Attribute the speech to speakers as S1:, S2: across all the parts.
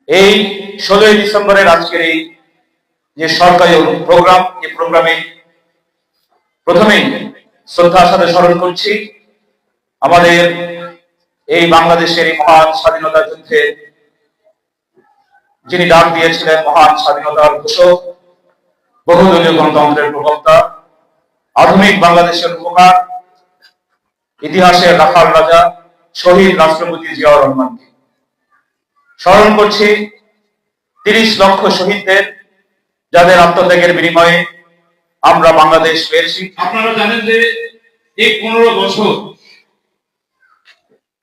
S1: এই 16ই ডিসেম্বরের আজকের এই যে সরকারি প্রোগ্রাম, এই প্রোগ্রামে প্রথমেই শ্রদ্ধার সাথে স্মরণ করছি আমাদের এই বাংলাদেশের এই মহান স্বাধীনতা যুদ্ধে যিনি ডাক দিয়েছিলেন, মহান স্বাধীনতার ঘোষক, বহুদলীয় গণতন্ত্রের প্রবক্তা, আধুনিক বাংলাদেশের উপকার, ইতিহাসের রাখাল রাজা, শহীদ রাষ্ট্রপতি জিয়াউর রহমানকে স্মরণ করছি। 30 লক্ষ শহীদদের, যাদের আত্মত্যাগের বিনিময়ে আমরা বাংলাদেশ পেয়েছি।
S2: আপনারা জানেন যে এই 15 বছর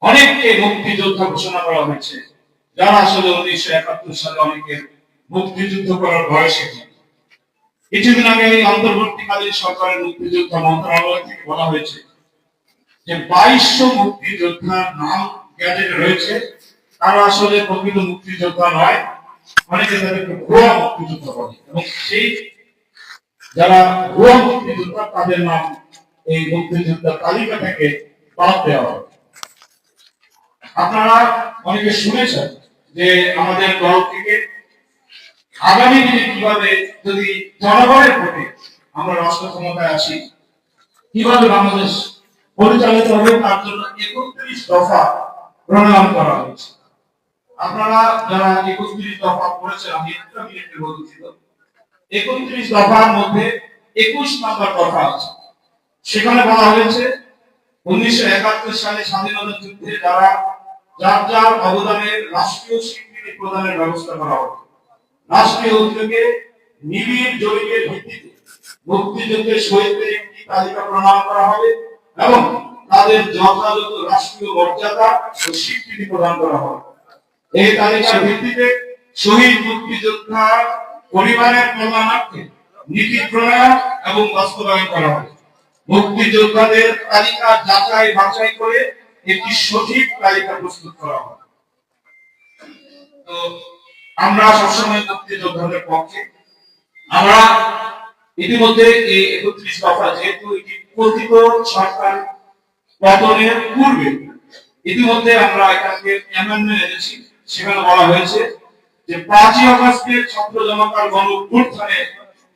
S2: অনেককে মুক্তিযোদ্ধা ঘোষণা করা হয়েছে, যারা আসলে 1971 সালে অনেকের মুক্তিযুদ্ধ করার বয়স হয়েছে। কিছুদিন আগে এই অন্তর্বর্তীকালীন সরকারের মুক্তিযোদ্ধা মন্ত্রণালয় থেকে বলা হয়েছে যে 2200 মুক্তিযোদ্ধার নাম গ্যাজেটে রয়েছে, তারা আসলে প্রকৃত মুক্তিযোদ্ধা নয়, অনেকে তাদেরকে ভুয়া মুক্তিযোদ্ধা বলে, এবং সেই যারা ভুয়া মুক্তিযোদ্ধা তাদের নাম এই মুক্তিযোদ্ধার তালিকা থেকে বাদ দেওয়া হবে। আপনারা অনেকে শুনেছেন যে আমাদের দল থেকে আগামী দিনে কিভাবে যদি জনগণের ভোটে আমরা রাষ্ট্র ক্ষমতায় আসি, কিভাবে বাংলাদেশ পরিচালিত হবে তার জন্য 31 দফা প্রণয়ন করা হয়েছে। আপনারা যারা 31 দফা পড়েছেন, আমি একটা মিনিটে বলছি। 31 দফার মধ্যে 21 নম্বর দফা আছে। সেখানে বলা হয়েছে 1971 সালে স্বাধীনতা যুদ্ধে যারা যার যার অবদানের রাষ্ট্রীয় স্বীকৃতি প্রদানের ব্যবস্থা করা হবে। রাষ্ট্রীয় উদ্যোগে নিবিড় জরিপের ভিত্তিতে মুক্তিযুদ্ধের শহীদদের একটি তালিকা প্রণয়ন করা হবে এবং তাদের যথাযথ রাষ্ট্রীয় মর্যাদা ও স্বীকৃতি প্রদান করা হবে। এই তালিকার ভিত্তিতে শহীদ মুক্তিযোদ্ধার পরিবারের কল্যাণার্থে নীতি প্রণয়ন এবং বাস্তবায়ন করা হবে। মুক্তিযোদ্ধাদের তালিকা যাচাই বাছাই করে একটি সঠিক তালিকা প্রস্তুত করা হবে। তো আমরা সবসময় মুক্তিযোদ্ধাদের পক্ষে। আমরা ইতিমধ্যে এই 31 দফা, যেহেতু এটি কথিত সরকার পতনের পূর্বে, ইতিমধ্যে আমরা এখানে অ্যামেন্ডমেন্ট এনেছি। সেখানে বলা হয়েছে যে 5ই আগস্টের ছাত্র জনতার গণ অভ্যুত্থানে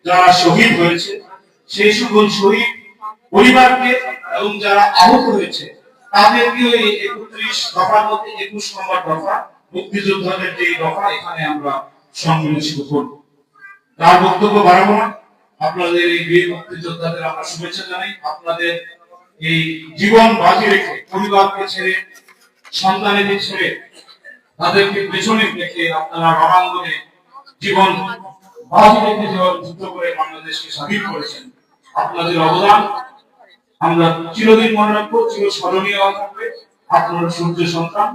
S2: যারা শহীদ হয়েছে সেই সকল শহীদ পরিবারকে এবং যারা আহত হয়েছে তাদেরকে এই 31 দফার মধ্যে 21 নম্বর দফা মুক্তিযোদ্ধাদের যে দফা, এখানে আমরা সম্মিলিত করব। তার বক্তব্য বাড়াবো না। আপনাদের এই বীর মুক্তিযোদ্ধাদের আমরা শুভেচ্ছা জানাই। আপনাদের এই জীবন বাজি রেখে, পরিবারকে ছেড়ে, সন্তানদের ছেড়ে, তাদেরকে পেছনে রেখে আপনারা রণাঙ্গনে জীবন বাজি রেখে যুদ্ধ করে বাংলাদেশকে স্বাধীন করেছেন। আপনাদের অবদান আমরা চিরদিন মনে রাখবো, চিরস্মরণীয় থাকবে। আপনারা সূর্য সন্তান,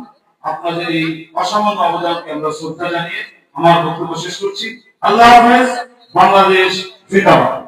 S2: আপনাদের এই অসামান্য অবদানকে আমরা শ্রদ্ধা জানিয়ে আমার বক্তব্য শেষ করছি। আল্লাহ হাফেজ। বাংলাদেশ জিন্দাবাদ।